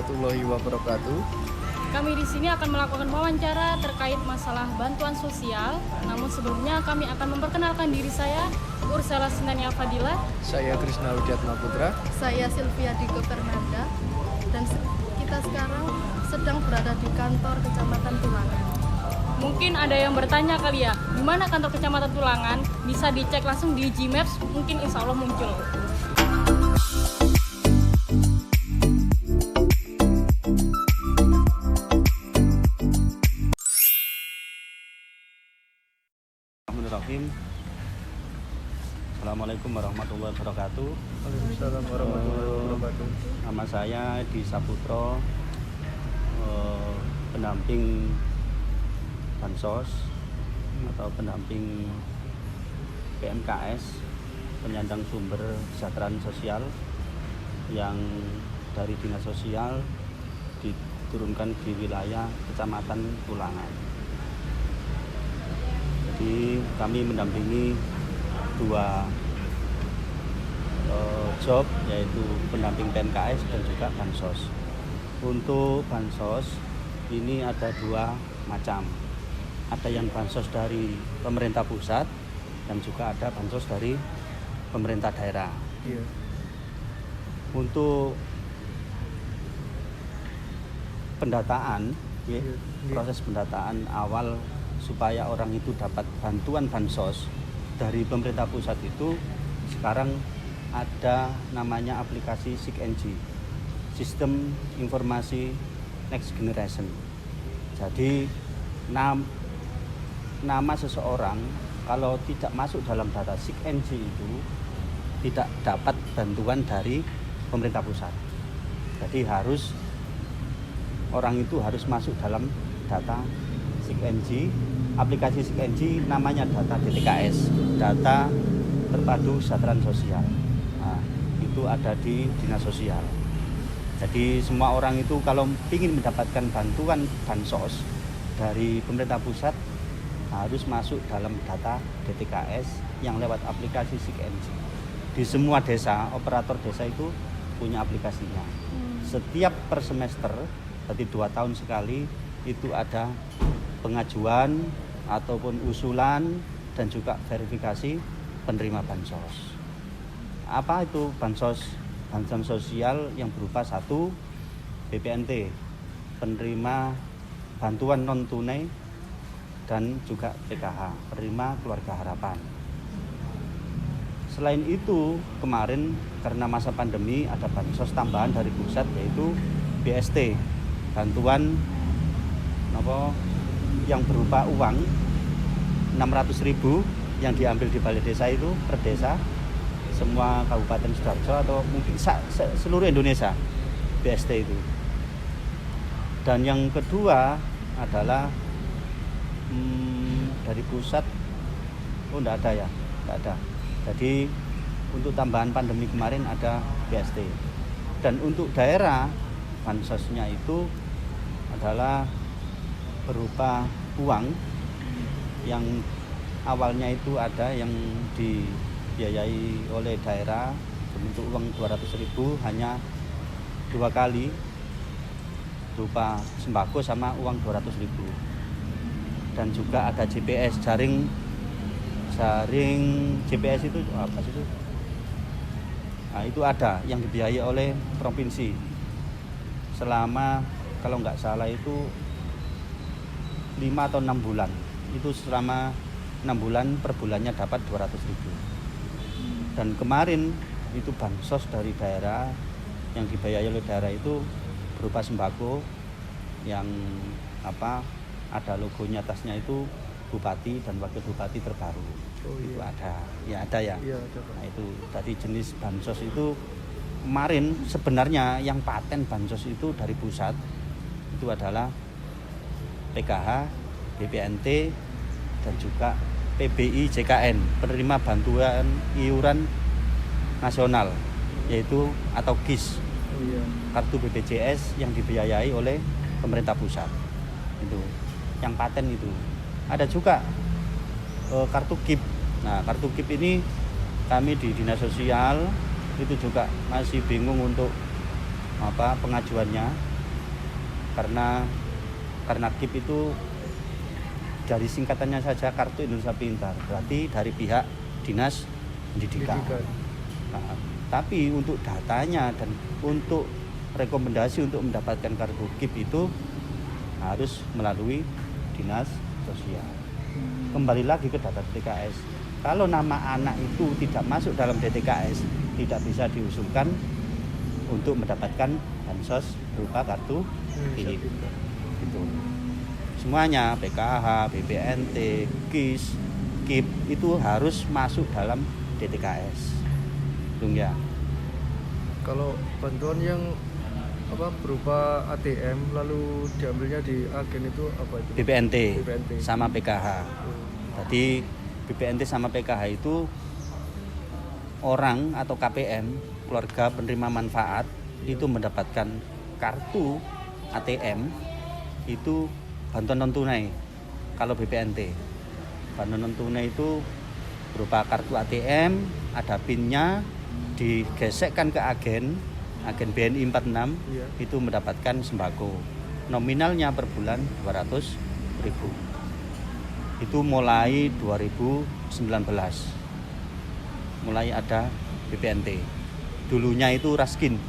warahmatullahi wabarakatuh. Kami di sini akan melakukan wawancara terkait masalah bantuan sosial. Namun sebelumnya kami akan memperkenalkan diri saya, Ursula Sinania Fadila. Saya Krisna Widiatma Putra. Saya Sylvia Diko Fernanda dan kita sekarang sedang berada di kantor Kecamatan Tulangan. Mungkin ada yang bertanya kali ya, di mana kantor Kecamatan Tulangan? Bisa dicek langsung di Gmaps, mungkin insya Allah muncul. Bismillahirrahmanirrahim. Assalamualaikum warahmatullahi wabarakatuh. Waalaikumsalam warahmatullahi wabarakatuh. Nama saya Di Saputro, pendamping Bansos atau pendamping PMKS, penyandang sumber kesejahteraan sosial yang dari Dinas Sosial diturunkan di wilayah Kecamatan Tulangan. Jadi kami mendampingi dua job, yaitu pendamping PMKS dan juga Bansos. Untuk Bansos ini ada dua macam. Ada yang Bansos dari pemerintah pusat dan juga ada Bansos dari pemerintah daerah. Iya. Untuk pendataan, Iya. proses pendataan awal supaya orang itu dapat bantuan Bansos dari pemerintah pusat itu sekarang ada namanya aplikasi SIG-NG, Sistem Informasi Next Generation. Jadi nama seseorang kalau tidak masuk dalam data SIG-NG itu tidak dapat bantuan dari pemerintah pusat. Jadi orang itu harus masuk dalam data SIG-NG. Aplikasi SIG-NG namanya data DTKS, data terpadu kesejahteraan sosial. Nah, itu ada di Dinas Sosial. Jadi semua orang itu kalau ingin mendapatkan bantuan Bansos dari pemerintah pusat harus masuk dalam data DTKS yang lewat aplikasi SIG-NG. Di semua desa, operator desa itu punya aplikasinya. Setiap per semester, berarti 2 tahun sekali, itu ada pengajuan ataupun usulan dan juga verifikasi penerima Bansos. Apa itu Bansos? Bantuan sosial yang berupa 1, BPNT, penerima bantuan non tunai, dan juga PKH, penerima keluarga harapan. Selain itu, kemarin karena masa pandemi ada Bansos tambahan dari pusat, yaitu BST, bantuan yang berupa uang 600.000 yang diambil di balai desa itu per desa, semua kabupaten Sidoarjo atau mungkin seluruh Indonesia, BST itu. Dan yang kedua adalah dari pusat, enggak ada ya, enggak ada. Jadi untuk tambahan pandemi kemarin ada BST. Dan untuk daerah, bansosnya itu adalah berupa uang yang awalnya itu ada yang dibiayai oleh daerah bentuk uang 200.000 hanya 2 kali berupa sembako sama uang 200.000. Dan juga ada GPS, jaring GPS itu apa sih itu? Nah, itu ada yang dibiayai oleh provinsi selama kalau nggak salah itu 5 atau 6 bulan. Itu selama 6 bulan per bulannya dapat 200.000. Dan kemarin itu Bansos dari daerah yang dibiayai oleh daerah itu berupa sembako yang ada logonya atasnya itu bupati dan wakil bupati terbaru. Oh, iya. Itu ada. Ya ada ya. Iya, ada, Pak. Nah, itu tadi jenis Bansos itu kemarin sebenarnya yang paten Bansos itu dari pusat itu adalah PKH, BPNT, dan juga PBI JKN, penerima bantuan iuran nasional, yaitu atau KIS, Oh, iya. kartu BPJS yang dibiayai oleh pemerintah pusat. Itu yang paten itu. Ada juga kartu KIP. Nah, kartu KIP ini kami di Dinas Sosial itu juga masih bingung untuk pengajuannya. karena KIP itu dari singkatannya saja Kartu Indonesia Pintar, berarti dari pihak Dinas Pendidikan. Nah, tapi untuk datanya dan untuk rekomendasi untuk mendapatkan kartu KIP itu harus melalui Dinas Sosial. Kembali lagi ke data DTKS. Kalau nama anak itu tidak masuk dalam DTKS, tidak bisa diusulkan untuk mendapatkan bansos berupa kartu KIP. Gitu. Semuanya PKH, BPNT, KIS, KIP itu harus masuk dalam DTKS. Ya. Kalau bantuan yang berupa ATM lalu diambilnya di agen itu apa itu? BPNT, BPNT. sama PKH. Jadi BPNT sama PKH itu orang atau KPM, keluarga penerima manfaat, itu mendapatkan kartu ATM itu bantuan non tunai. Kalau BPNT, bantuan non tunai itu berupa kartu ATM, ada PIN-nya, digesekkan ke agen BNI 46, Iya. itu mendapatkan sembako. Nominalnya per bulan 200.000. Itu mulai 2019. Mulai ada BPNT. Dulunya itu Raskin.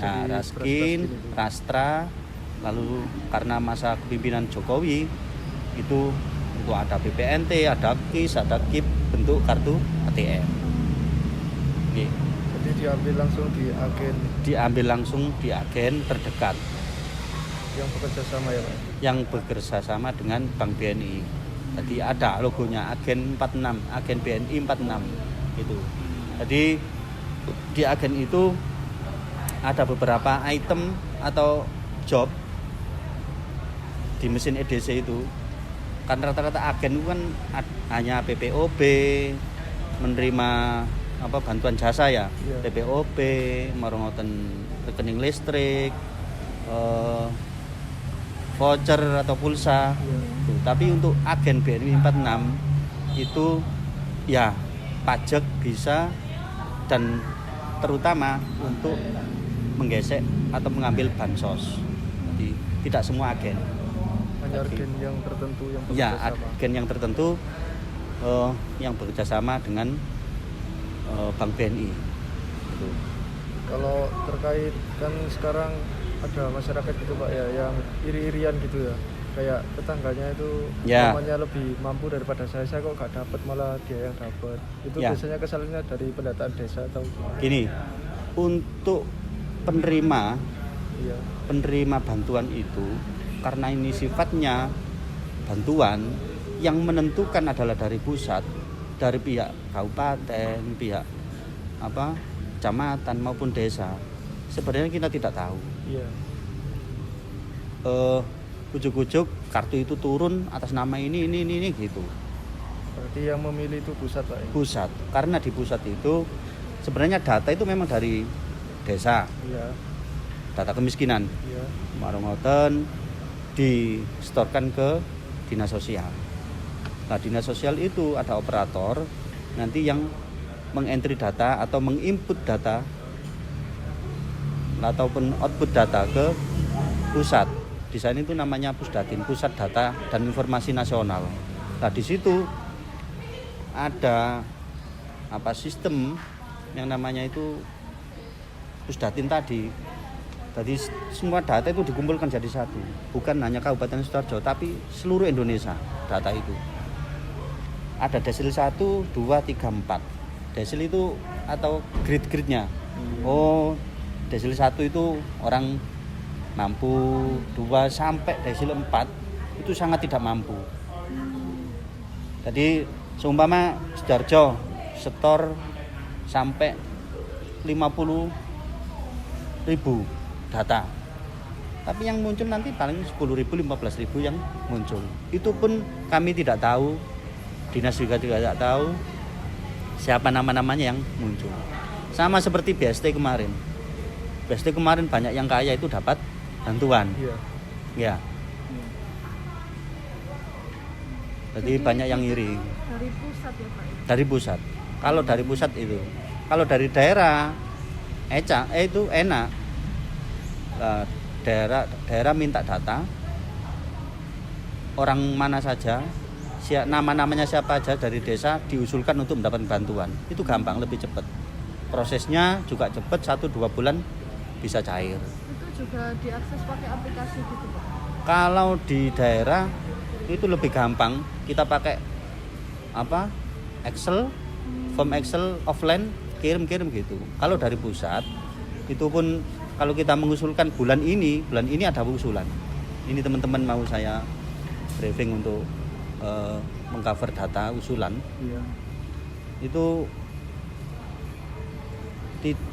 Nah, Jadi Raskin, itu. Rastra, lalu karena masa kepemimpinan Jokowi itu ada BPNT, ada KIS, ada KIP bentuk kartu ATM. Oke. Jadi diambil langsung di agen Diambil langsung di agen terdekat yang bekerja sama ya Pak? yang bekerja sama dengan Bank BNI. Jadi ada logonya agen 46, agen BNI 46 gitu. Jadi di agen itu ada beberapa item atau job di mesin EDC itu. Kan rata-rata agen itu kan hanya PPOB, menerima bantuan jasa ya, Iya. PPOB, marongoten rekening listrik, voucher atau pulsa. Iya. Tuh, tapi untuk agen BNI 46 itu ya pajak bisa, dan terutama untuk menggesek atau mengambil bansos. Jadi tidak semua agen. Hanya agen yang tertentu yang Ya, bekerja sama. agen yang tertentu yang bekerja sama dengan Bank BNI. Gitu. Kalau terkait kan sekarang ada masyarakat gitu Pak ya yang iri-irian gitu ya, kayak tetangganya itu Ya. namanya lebih mampu daripada saya kok gak dapat malah dia yang dapat. Itu Ya. biasanya kesalnya dari pendataan desa atau Gini, untuk penerima iya. bantuan itu, karena ini sifatnya bantuan, yang menentukan adalah dari pusat, dari pihak kabupaten, pihak kecamatan maupun desa. Sebenarnya kita tidak tahu. Iya. Ujuk-ujuk kartu itu turun atas nama ini gitu. Berarti yang memilih itu pusat Pak ya? Pusat, karena di pusat itu sebenarnya data itu memang dari desa, Iya. data kemiskinan. Iya. Marongoten distorkan ke dinas sosial. Nah, dinas sosial itu ada operator nanti yang mengentry data atau menginput data ataupun output data ke pusat. Di sana itu namanya Pusdatin, Pusat Data dan Informasi Nasional. Nah, di situ ada sistem yang namanya itu Pusdatin tadi. Jadi semua data itu dikumpulkan jadi satu, bukan hanya Kabupaten Sidoarjo, tapi seluruh Indonesia data itu. Ada desil 1, 2, 3, 4. Desil itu atau grade-grade-nya. Oh, desil 1 itu orang mampu, 2 sampai desil 4 itu sangat tidak mampu. Jadi seumpama Sidoarjo setor sampai 50.000 data, tapi yang muncul nanti paling 10.000, 15.000 yang muncul. Itu pun kami tidak tahu, dinas juga tidak tahu siapa nama-namanya yang muncul. Sama seperti BST kemarin. BST kemarin banyak yang kaya itu dapat bantuan. Iya. Ya. Jadi banyak yang iri. Dari pusat ya Pak? Dari pusat. Kalau dari pusat itu, kalau dari daerah itu enak. daerah minta data orang mana saja, nama-namanya siapa aja dari desa diusulkan untuk mendapatkan bantuan. Itu gampang, lebih cepat. Prosesnya juga cepat, 1-2 bulan bisa cair. Itu juga diakses pakai aplikasi gitu Pak? Kalau di daerah itu lebih gampang, kita pakai Excel, form Excel offline, kirim gitu. Kalau dari pusat itu pun kalau kita mengusulkan bulan ini ada usulan. Ini teman-teman mau saya briefing untuk mengcover data usulan. Iya. Itu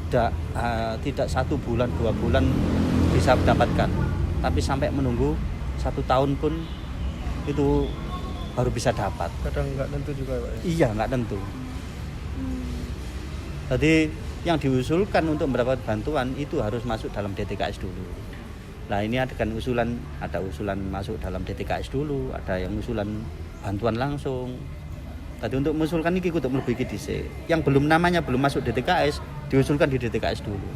tidak 1 bulan 2 bulan bisa mendapatkan, tapi sampai menunggu 1 tahun pun itu baru bisa dapat. Kadang nggak tentu juga Pak ya. Iya, nggak tentu. Jadi yang diusulkan untuk mendapat bantuan itu harus masuk dalam DTKS dulu. Nah ini ada usulan masuk dalam DTKS dulu, ada yang usulan bantuan langsung. Tadi untuk mengusulkan ini untuk melebihi DC. Yang namanya belum masuk DTKS diusulkan di DTKS dulu.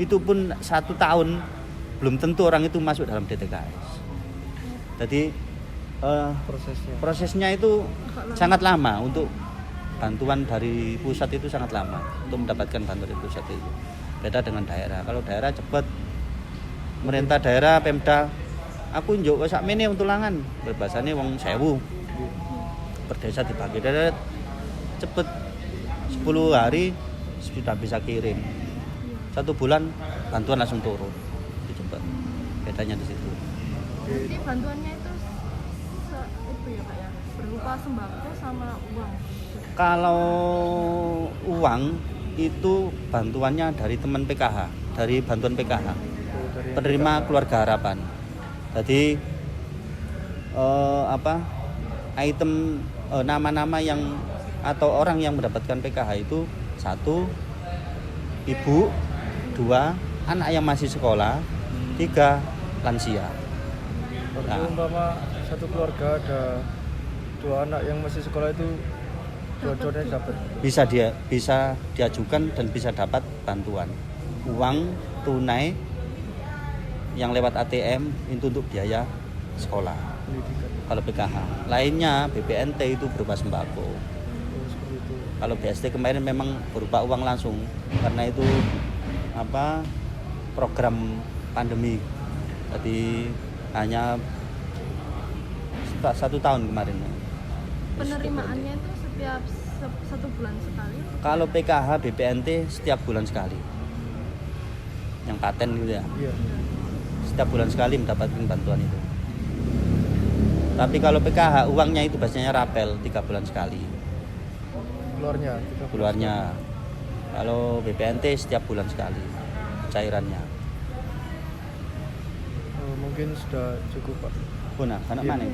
Itu pun 1 tahun belum tentu orang itu masuk dalam DTKS. Jadi prosesnya itu sangat lama. Untuk bantuan dari pusat itu sangat lama untuk mendapatkan bantuan dari pusat itu. Beda dengan daerah. Kalau daerah cepat, pemerintah daerah Pemda aku njuk sak mene untuk Tulangan, berbasane wong 1000 per desa dibagi darat cepet 10 hari sudah bisa kirim. 1 bulan bantuan langsung turun. Itu cepat. Bedanya di situ. Jadi bantuannya itu ya Pak ya, berupa sembako sama uang. Kalau uang itu bantuannya dari teman PKH, dari bantuan PKH, penerima keluarga harapan. Jadi item nama-nama yang atau orang yang mendapatkan PKH itu 1 ibu, 2 anak yang masih sekolah, 3 lansia. Kalau umpama satu keluarga ada 2 anak yang masih sekolah itu dua-duanya dapat. Bisa diajukan dan bisa dapat bantuan uang tunai yang lewat ATM itu untuk biaya sekolah. Pendidikan. Kalau PKH lainnya BPNT itu berupa sembako. Seperti itu. Kalau BST kemarin memang berupa uang langsung karena itu program pandemi. Jadi hanya 1 tahun kemarin. Penerimaannya itu setiap 1 bulan sekali? Kalau PKH BPNT setiap bulan sekali. Yang paten gitu ya. Iya. Setiap bulan sekali mendapatkan bantuan itu. Tapi kalau PKH uangnya itu biasanya rapel 3 bulan sekali. Keluarnya. Kalau BPNT setiap bulan sekali cairannya. Mungkin sudah cukup Pak. Anak mana?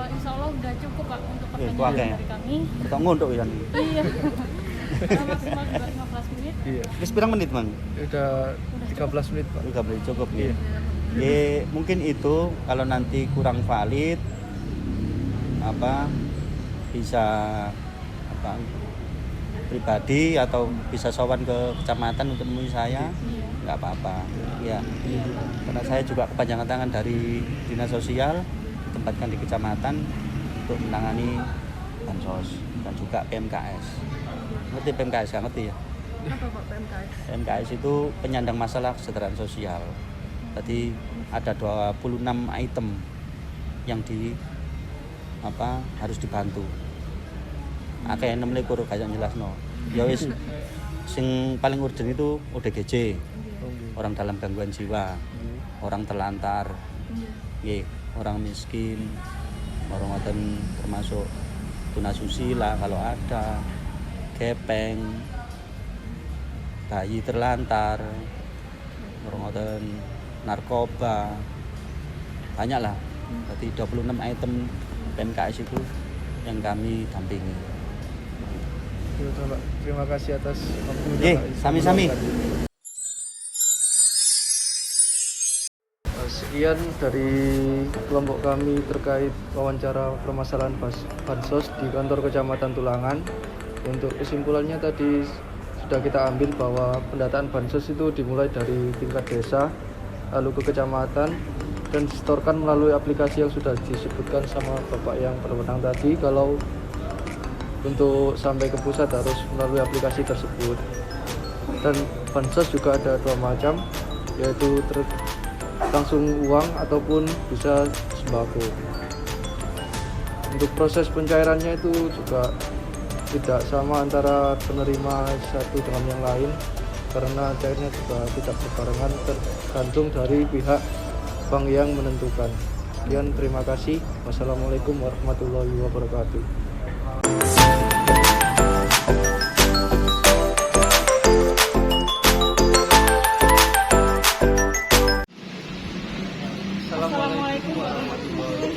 Insya Allah udah cukup Pak untuk Wih, pertanyaan kuake. dari kami. Kita nguntuk ya. Iya. Maksimal juga 15 menit. Iya. Wis pirang menit, Mang? Udah 13 menit Pak. Udah boleh cukup ya. Ya, mungkin itu kalau nanti kurang valid bisa pribadi atau bisa sowan ke kecamatan untuk menemui saya, nggak apa-apa ya, karena saya juga kepanjangan tangan dari dinas sosial, ditempatkan di kecamatan untuk menangani bansos dan juga PMKS. Ngerti PMKS? Nggak ngerti ya? Apa Pak PMKS? PMKS itu penyandang masalah kesejahteraan sosial. Jadi ada 26 item yang harus dibantu. Akeh 26 gak jelasno. Ya wis sing paling urgent itu ODGJ. Orang dalam gangguan jiwa, orang terlantar, orang miskin, orang termasuk tunasusila kalau ada, gepeng, bayi terlantar, orang narkoba, banyak lah. Berarti 26 item PMKS itu yang kami dampingi. Terima kasih atas waktunya. Sami-sami. Sekian dari kelompok kami terkait wawancara permasalahan bansos di kantor Kecamatan Tulangan. Untuk kesimpulannya tadi sudah kita ambil bahwa pendataan bansos itu dimulai dari tingkat desa, lalu ke kecamatan dan setorkan melalui aplikasi yang sudah disebutkan sama Bapak yang berwenang tadi. Kalau untuk sampai ke pusat harus melalui aplikasi tersebut. Dan bansos juga ada dua macam, yaitu langsung uang ataupun bisa sembako. Untuk proses pencairannya itu juga tidak sama antara penerima satu dengan yang lain, karena cairnya juga tidak berbarengan, tergantung dari pihak bank yang menentukan. Sekian, terima kasih. Wassalamualaikum warahmatullahi wabarakatuh. Assalamualaikum warahmatullahi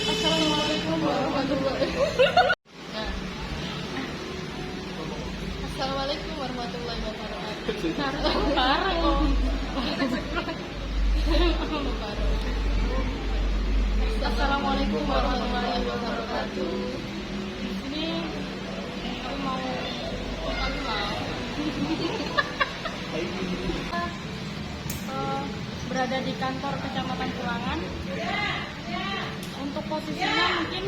Assalamualaikum warahmatullahi Assalamualaikum warahmatullahi wabarakatuh. Assalamualaikum warahmatullahi wabarakatuh. Ini aku mau berada di kantor Kecamatan Tulangan. Untuk posisinya mungkin